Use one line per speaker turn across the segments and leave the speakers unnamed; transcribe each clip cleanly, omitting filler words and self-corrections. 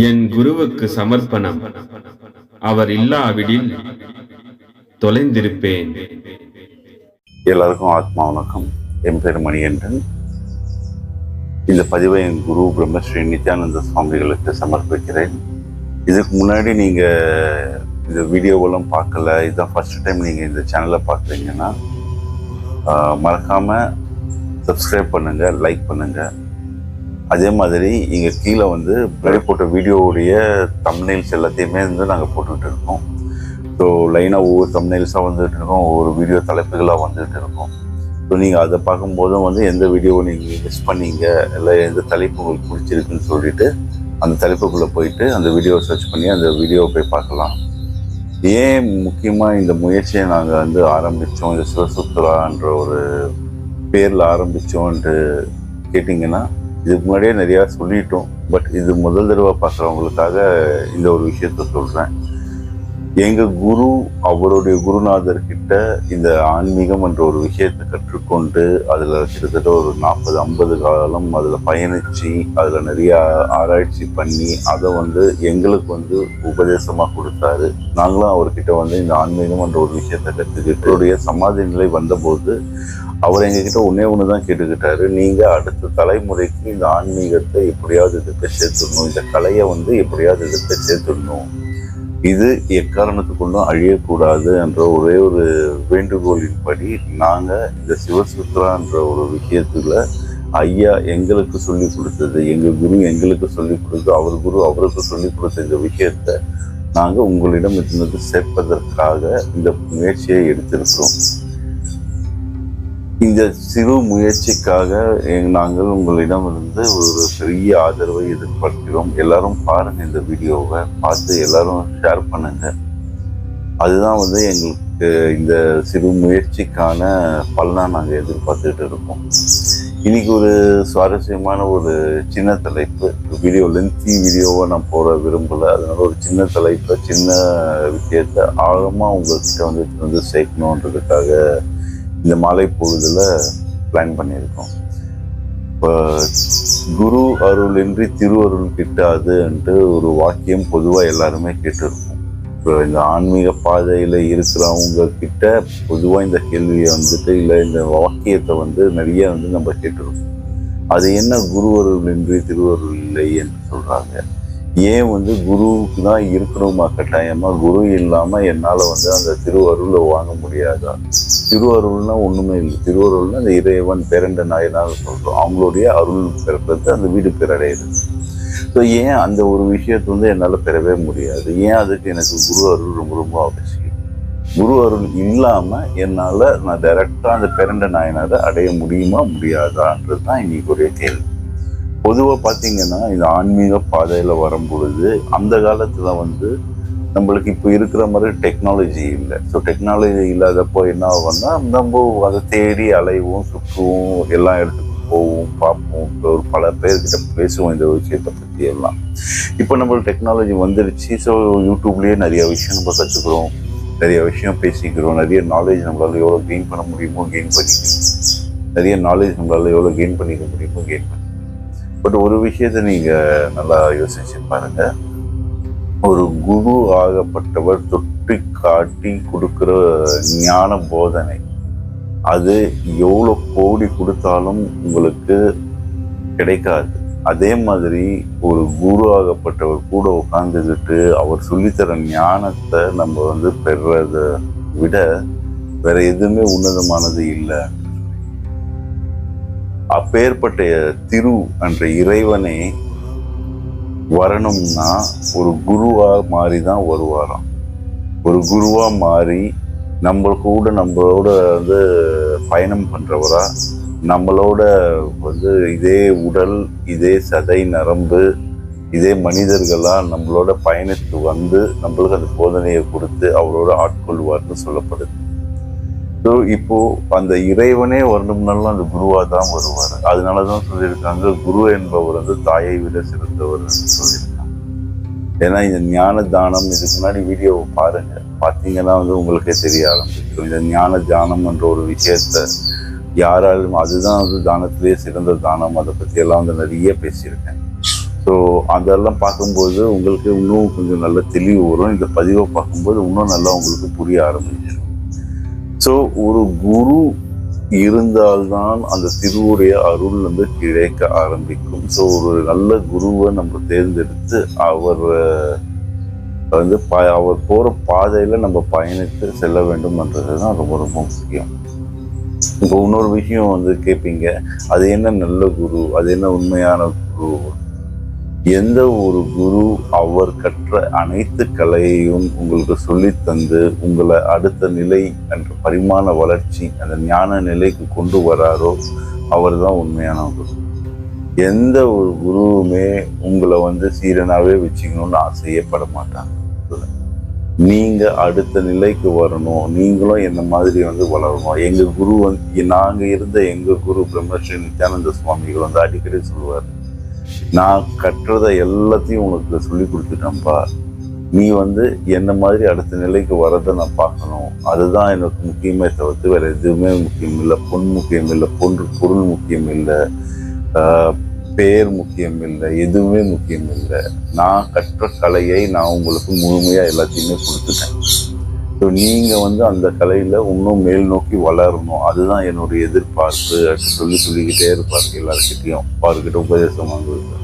என் குருவுக்கு சமர்ப்பணம். அவர் இல்லாவிடில் தொலைந்திருப்பேன்.
எல்லாருக்கும் ஆத்மா வணக்கம். என் பேர் மணிகண்டன். இந்த பதிவை என் குரு பிரம்மஸ்ரீ நித்யானந்த சுவாமிகளுக்கு சமர்ப்பிக்கிறேன். இதுக்கு முன்னாடி நீங்கள் இந்த வீடியோவெல்லாம் பார்க்கல, இதுதான் ஃபர்ஸ்ட் டைம் நீங்கள் இந்த சேனலை பார்க்குறீங்கன்னா மறக்காமல் சப்ஸ்கிரைப் பண்ணுங்கள், லைக் பண்ணுங்கள். அதே மாதிரி இங்கே கீழே முன்னாடி போட்ட வீடியோவுடைய தம்ப்நெயில்ஸ் எல்லாத்தையுமே நாங்கள் போட்டுக்கிட்டு இருக்கோம். ஸோ லைனாக ஒவ்வொரு தம்ப்நெயில்ஸாக வந்துகிட்டு இருக்கோம், ஒவ்வொரு வீடியோ தலைப்புகளாக வந்துகிட்டு இருக்கோம். ஸோ நீங்கள் அதை பார்க்கும்போதும் எந்த வீடியோவை நீங்கள் மிஸ் பண்ணீங்க, இல்லை எந்த தலைப்பு உங்களுக்கு பிடிச்சிருக்குன்னு சொல்லிட்டு அந்த தலைப்புக்குள்ளே போயிட்டு அந்த வீடியோவை சர்ச் பண்ணி அந்த வீடியோவை போய் பார்க்கலாம். ஏன் முக்கியமாக இந்த முயற்சியை நாங்கள் ஆரம்பித்தோம், இந்த சிவசுத்ரான்ற ஒரு பேரில் ஆரம்பித்தோன்ட்டு கேட்டிங்கன்னா, இதுக்கு முன்னாடியே நிறையா சொல்லிட்டோம். பட் இது முதல் தடவை பார்க்குறவங்களுக்காக இந்த ஒரு விஷயத்த சொல்கிறேன். எங்கள் குரு அவருடைய குருநாதர்கிட்ட இந்த ஆன்மீகம் என்ற ஒரு விஷயத்தை கற்றுக்கொண்டு அதில் கிட்டத்தட்ட ஒரு 40-50 காலம் அதில் பயணித்து அதில் நிறையா ஆராய்ச்சி பண்ணி அதை எங்களுக்கு உபதேசமாக கொடுத்தாரு. நாங்களும் அவர்கிட்ட இந்த ஆன்மீகம் என்ற ஒரு விஷயத்தை கற்றுக்கிட்டு அவருடைய சமாதி நிலை வந்தபோது அவர் எங்ககிட்ட ஒன்று தான் கேட்டுக்கிட்டாரு, நீங்கள் அடுத்த தலைமுறைக்கு இந்த ஆன்மீகத்தை எப்படியாவது இதுக்கு சேர்த்துடணும், இந்த கலையை எப்படியாவது இதுக்கு சேர்த்துடணும், இது எக்காரணத்துக்குள்ளும் அழியக்கூடாது என்ற ஒரே ஒரு வேண்டுகோளின்படி நாங்கள் இந்த சிவசுத்ரான்ற ஒரு விஷயத்தில் ஐயா எங்களுக்கு சொல்லி கொடுத்தது, எங்கள் குரு எங்களுக்கு சொல்லி கொடுத்து அவர் குரு அவருக்கு சொல்லி கொடுத்த இந்த விஷயத்தை நாங்கள் உங்களிடம் இருந்தது சேர்ப்பதற்காக இந்த முயற்சியை எடுத்திருக்கிறோம். இந்த சிறு முயற்சிக்காக நாங்கள் உங்களிடம் ஒரு பெரிய ஆதரவை எதிர்பார்க்கிறோம். எல்லாரும் பாருங்க, இந்த வீடியோவை பார்த்து எல்லாரும் ஷேர் பண்ணுங்க. அதுதான் எங்களுக்கு இந்த சிறு முயற்சிக்கான பலனாக நாங்கள் எதிர்பார்த்துக்கிட்டு இருக்கோம். இன்னைக்கு ஒரு சுவாரஸ்யமான ஒரு சின்ன தலைப்பு, லென்த்தி வீடியோவை நான் போட விரும்பலை. அதனால ஒரு சின்ன தலைப்பை, சின்ன விஷயத்தை ஆழமாக உங்கள்கிட்ட சேர்க்கணுன்றதுக்காக இந்த மாலை பொழுதுல பிளான் பண்ணியிருக்கோம். இப்போ குரு அருளின்றி திருவருள் கிட்டாதுன்ட்டு ஒரு வாக்கியம் பொதுவாக எல்லாருமே கேட்டிருக்கோம். இப்போ இந்த ஆன்மீக பாதையில் இருக்கிறவங்க கிட்ட பொதுவாக இந்த கேள்வியை இல்லை இந்த வாக்கியத்தை நிறைய நம்ம கேட்டிருக்கோம். அது என்ன குரு அருளின்றி திருவருள் இல்லை என்று சொல்கிறாங்க. ஏன் குருவுக்கு தான் இருக்கணுமா கட்டாயமா? குரு இல்லாமல் என்னால் அந்த திருவருளை வாங்க முடியாதா? திருவருள்னா ஒன்றுமே இல்லை. திருவருள்னா அந்த இறைவன் பேரண்ட நாயனாக சொல்கிறோம், அவங்களுடைய அருள் பிறப்பது அந்த வீடு பேரடையுது. ஸோ ஏன் அந்த ஒரு விஷயத்தை என்னால் பெறவே முடியாது? ஏன் அதுக்கு எனக்கு குரு அருள் ரொம்ப ரொம்ப அவசியம்? குரு அருள் இல்லாமல் என்னால் நான் டைரெக்டாக அந்த பேரண்ட நாயனாரை அடைய முடியுமா முடியாதான்றது தான் இன்னைக்கு ஒரு கேள்வி. பொதுவாக பார்த்தீங்கன்னா இந்த ஆன்மீக பாதையில் வரும்பொழுது அந்த காலத்தில் நம்மளுக்கு இப்போ இருக்கிற மாதிரி டெக்னாலஜி இல்லை. ஸோ டெக்னாலஜி இல்லாதப்போ என்ன ஆகும்னா நம்ம அதை தேடி அலைவோம், சுற்றுவோம், எல்லா இடத்துக்கும் போவோம், பார்ப்போம், ஒரு பல பேர்கிட்ட பேசுவோம் இந்த விஷயத்தை பற்றி எல்லாம். இப்போ நம்மளுக்கு டெக்னாலஜி வந்துடுச்சு. ஸோ யூடியூப்லேயே நிறைய விஷயம் நம்ம கற்றுக்குறோம், நிறைய விஷயம் பேசிக்கிறோம், நிறைய நாலேஜ் நம்மளால் எவ்வளோ கெயின் பண்ண முடியுமோ கெயின் பண்ணிக்கிறோம், நிறைய நாலேஜ் நம்மளால் எவ்வளோ கெயின் பண்ணிக்க முடியுமோ கெயின் பண்ணிக்கிறோம். பட் ஒரு விஷயத்தை நீங்கள் நல்லா யோசிச்சு பாருங்க. ஒரு குரு ஆகப்பட்டவர் தொட்டி காட்டி கொடுக்குற ஞான போதனை அது எவ்வளோ கோடி கொடுத்தாலும் உங்களுக்கு கிடைக்காது. அதே மாதிரி ஒரு குரு ஆகப்பட்டவர் கூட உட்காந்துக்கிட்டு அவர் சொல்லித்தர ஞானத்தை நம்ம பெறுறதை விட வேற எதுவுமே உன்னதமானது இல்லை. அப்பேற்பட்ட திரு என்ற இறைவனை வரணும்னா ஒரு குருவா மாறி தான் வருவாராம். ஒரு குருவா மாறி நம்மளோட பயணம் பண்றவரா, நம்மளோட இதே உடல், இதே சதை நரம்பு, இதே மனிதர்களா நம்மளோட பயணித்து நம்மளுக்கு அந்த போதனையை கொடுத்து அவரோட ஆட்கொள்வார்னு சொல்லப்படுது. ஸோ இப்போ அந்த இறைவனே வரணும்னாலும் அந்த குருவா தான் வருவார். அதனாலதான் சொல்லியிருக்காங்க, குரு என்பவர் தாயை விட சிறந்தவர் சொல்லியிருக்காங்க. ஏன்னா இந்த ஞான தானம், இதுக்கு முன்னாடி வீடியோவை பாருங்க, பார்த்தீங்கன்னா உங்களுக்கே தெரிய ஆரம்பிக்கும். இந்த ஞான தானம் என்ற ஒரு விஷயத்த யாராலும், அதுதான் தானத்திலேயே சிறந்த தானம், அதை பற்றி எல்லாம் நிறைய பேசியிருக்கேன். ஸோ அதெல்லாம் பார்க்கும்போது உங்களுக்கு இன்னும் கொஞ்சம் நல்ல தெளிவு வரும். இந்த பதிவை பார்க்கும்போது இன்னும் நல்லா உங்களுக்கு புரிய ஆரம்பிச்சிடும். ஸோ ஒரு குரு இருந்தால்தான் அந்த திருவுடைய அருள் வந்து கிடைக்க ஆரம்பிக்கும். ஸோ ஒரு நல்ல குருவை நம்ம தேர்ந்தெடுத்து அவர் வந்து அவர் போகிற பாதையில் நம்ம பயணித்து செல்ல வேண்டும்ன்றது தான் ரொம்ப ரொம்ப முக்கியம். இப்போ இன்னொரு விஷயம் வந்து கேட்பீங்க, அது என்ன நல்ல குரு, அது என்ன உண்மையான குரு? எந்த ஒரு குரு அவர் கற்ற அனைத்து கலையையும் உங்களுக்கு சொல்லி தந்து உங்களை அடுத்த நிலை என்ற பரிமாண வளர்ச்சி அந்த ஞான நிலைக்கு கொண்டு வராரோ அவர் தான் உண்மையான குரு. எந்த ஒரு குருவுமே உங்களை வந்து சீரனாகவே வச்சுக்கணும்னு ஆசையப்பட மாட்டாங்க. நீங்க அடுத்த நிலைக்கு வரணும், நீங்களும் என்ன மாதிரி வந்து வளரணும். எங்க குரு வந்து நாங்க இருந்த எங்க குரு பிரம்மஸ்ரீ நித்யானந்த சுவாமிகள் வந்து அடிக்கடி சொல்லுவார், நான் கற்றதை எல்லாத்தையும் உனக்கு சொல்லி கொடுத்துட்டேன்ப்பா, நீ வந்து என்ன மாதிரி அடுத்த நிலைக்கு வரதை நான் பார்க்கணும், அதுதான் எனக்கு முக்கியமே தவிர்த்து வேற எதுவுமே முக்கியம் இல்லை. பொன் முக்கியம் இல்லை, பொருள் முக்கியம் இல்லை, பேர் முக்கியம் இல்லை, எதுவுமே முக்கியம் இல்லை. நான் கற்ற கலையை நான் உங்களுக்கு முழுமையாக எல்லாத்தையுமே கொடுத்துட்டேன். ஸோ நீங்கள் வந்து அந்த கலையில் இன்னும் மேல் நோக்கி வளரணும், அதுதான் என்னுடைய எதிர்பார்ப்பு அப்படின்னு சொல்லிக்கிட்டே இருப்பார். எல்லாருக்கிட்டையும் அவர்கிட்ட உபதேசம் வாங்குவது.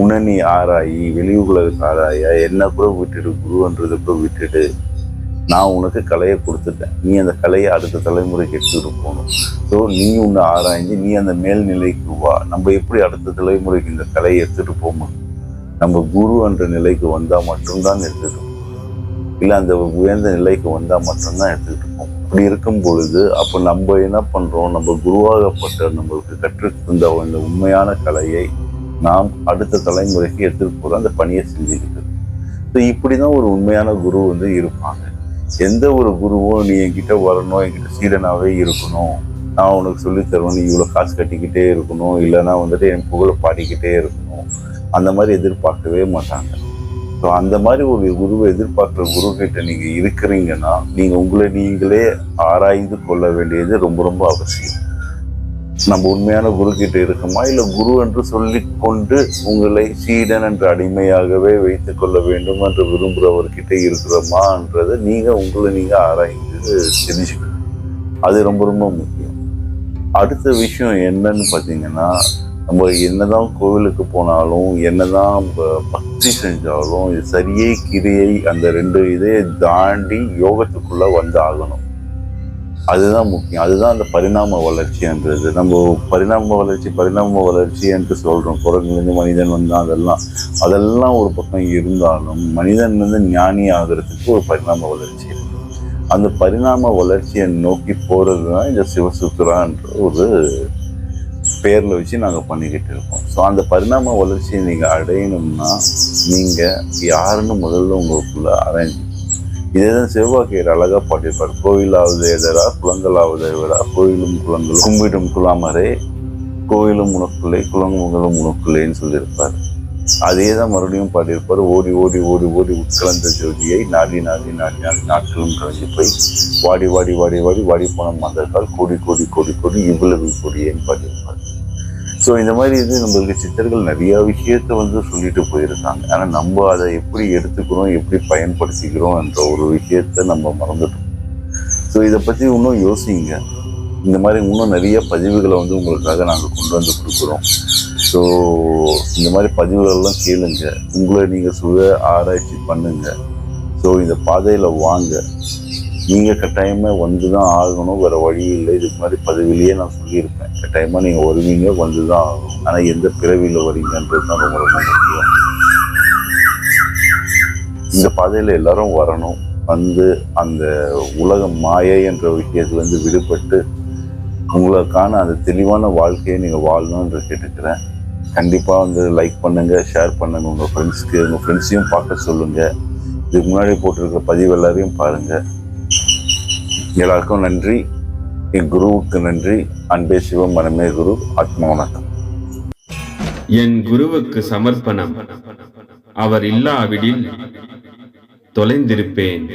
உன்னை நீ ஆராயி, வெளியுலகத்தை ஆராயா, என்ன கூட விட்டுடு, குருன்றதை கூட விட்டுடு. நான் உனக்கு கலையை கொடுத்துட்டேன், நீ அந்த கலையை அடுத்த தலைமுறைக்கு எடுத்துகிட்டு போகணும். ஸோ நீ உன்னை ஆராய்ஞ்சு நீ அந்த மேல்நிலைக்கு வா. நம்ம எப்படி அடுத்த தலைமுறைக்கு இந்த கலையை எடுத்துகிட்டு போகணும்? நம்ம குரு என்ற நிலைக்கு வந்தால் மட்டும்தான் எடுத்துகிட்டு போகணும், இல்லை அந்த உயர்ந்த நிலைக்கு வந்தால் மட்டும்தான் எடுத்துக்கிட்டு போகணும். அப்படி இருக்கும் பொழுது அப்போ நம்ம என்ன பண்ணுறோம், நம்ம குருவாகப்பட்ட நம்மளுக்கு கற்றுத்தந்த அந்த உண்மையான கலையை நாம் அடுத்த தலைமுறைக்கு எடுத்துகிட்டு போகிறோம், அந்த பணியை செஞ்சுக்கிட்டு. ஸோ இப்படி தான் ஒரு உண்மையான குரு வந்து இருப்பாங்க. எந்த ஒரு குருவும் நீ என்கிட்ட வரணும், என்கிட்ட சீடனாகவே இருக்கணும், நான் உனக்கு சொல்லித்தருவேன், நீ இவ்வளோ காசு கட்டிக்கிட்டே இருக்கணும், இல்லைன்னா வந்துட்டு என் புகழை பாடிக்கிட்டே இருக்கணும், அந்த மாதிரி எதிர்பார்க்கவே மாட்டாங்க. ஸோ அந்த மாதிரி ஒரு குருவை எதிர்பார்க்குற குருக்கிட்ட நீங்கள் இருக்கிறீங்கன்னா நீங்கள் உங்களை நீங்களே ஆராய்ந்து கொள்ள வேண்டியது ரொம்ப ரொம்ப அவசியம். நம்ம உண்மையான குரு கிட்ட இருக்கோமா, இல்லை குரு என்று சொல்லி கொண்டு உங்களை சீடன் என்ற அடிமையாகவே வைத்துக் கொள்ள வேண்டும் என்று விரும்புகிறவர்கிட்ட இருக்கிறோமான்றதை நீங்கள் உங்களை நீங்கள் ஆராய்ந்து தெரிஞ்சுக்கணும். அது ரொம்ப ரொம்ப முக்கியம். அடுத்த விஷயம் என்னன்னு பார்த்தீங்கன்னா, நம்ம என்னதான் கோவிலுக்கு போனாலும் என்னதான் பக்தி செஞ்சாலும் இது சரியை கிரியை அந்த ரெண்டு இதை தாண்டி யோகத்துக்குள்ள வந்து ஆகணும். அதுதான் முக்கியம். அதுதான் அந்த பரிணாம வளர்ச்சின்றது. நம்ம பரிணாம வளர்ச்சி என்று சொல்கிறோம். குரங்குலேருந்து மனிதன் வந்தால் அதெல்லாம் ஒரு பக்கம் இருந்தாலும் மனிதன் வந்து ஞானி ஆகிறதுக்கு ஒரு பரிணாம வளர்ச்சி இருக்கு. அந்த பரிணாம வளர்ச்சியை நோக்கி போகிறது தான் இந்த சிவசூத்ரான்ற ஒரு பேரில் வச்சு நாங்கள் பண்ணிக்கிட்டு இருக்கோம். ஸோ அந்த பரிணாம வளர்ச்சியை நீங்கள் அடையணும்னா நீங்கள் யாருன்னு முதல்ல உங்களுக்குள்ள அரைஞ்சு இதே தான் சிவபாக்கியர் அழகாக பாட்டிருப்பார். கோயிலாவது எதரா குளங்களாவது எவரா, கோயிலும் குளங்களும் கும்பிடும் குலாமரே, கோயிலும் உனக்குள்ளே குளங்களும் உனக்குள்ளேன்னு சொல்லியிருப்பார். அதே தான் மறுபடியும் பாடியிருப்பார். ஓடி ஓடி ஓடி ஓடி உட்கலந்த ஜோதியை நாடி நாடி நாடி நாடி நாட்களும் கலைஞ்சு போய் வாடி வாடி வாடி வாடி வாடி போன மந்தர்கால் கோடி கோடி கோடி கோடி இவ்வளவு கொடியேன்னு பாடியிருப்பார். ஸோ இந்த மாதிரி இது நம்மளுக்கு சித்தர்கள் நிறைய விஷயத்த வந்து சொல்லிட்டு போயிருக்காங்க. ஆனால் நம்ம அதை எப்படி எடுத்துக்கிறோம், எப்படி பயன்படுத்திக்கிறோம் என்ற ஒரு விஷயத்த நம்ம மறந்துட்டோம். ஸோ இதை பற்றி இன்னும் யோசிங்க. இந்த மாதிரி இன்னும் நிறைய பதிவுகளை வந்து உங்களுக்காக நாங்கள் கொண்டு வந்து கொடுக்குறோம். ஸோ இந்த மாதிரி பதிவுகளெல்லாம் கேளுங்க, உங்களை நீங்கள் சுய ஆராய்ச்சி பண்ணுங்க. ஸோ இந்த பாதையில் வாங்க. நீங்கள் கட்டாயமாக வந்து தான் ஆகணும், வேறு வழி இல்லை. இதுக்கு மாதிரி பதிவிலேயே நான் சொல்லியிருப்பேன், கட்டாயமாக நீங்கள் வருவீங்க, வந்து தான் ஆகணும். ஆனால் எந்த பிறவியில் வரீங்கன்றது தான் ரொம்ப ரொம்ப முக்கியம். இந்த பாதையில் எல்லாரும் வரணும். வந்து அந்த உலக மாயை என்ற விஷயத்துலேருந்து விடுபட்டு உங்களுக்கான அந்த தெளிவான வாழ்க்கையை நீங்கள் வாழணுன்ற கேட்டுக்கிறேன். கண்டிப்பாக வந்து லைக் பண்ணுங்கள், ஷேர் பண்ணுங்கள், உங்கள் ஃப்ரெண்ட்ஸ்க்கு, உங்கள் ஃப்ரெண்ட்ஸையும் பார்க்க சொல்லுங்கள். இதுக்கு முன்னாடி போட்டிருக்கிற பதிவு எல்லாரையும் பாருங்கள். எல்லாருக்கும் நன்றி. என் குருவுக்கு நன்றி. அன்பே சிவம், மனமே குரு, ஆத்மா வணக்கம்.
என் குருவுக்கு சமர்ப்பணம். அவர் இல்லாவிடில் தொலைந்திருப்பேன்.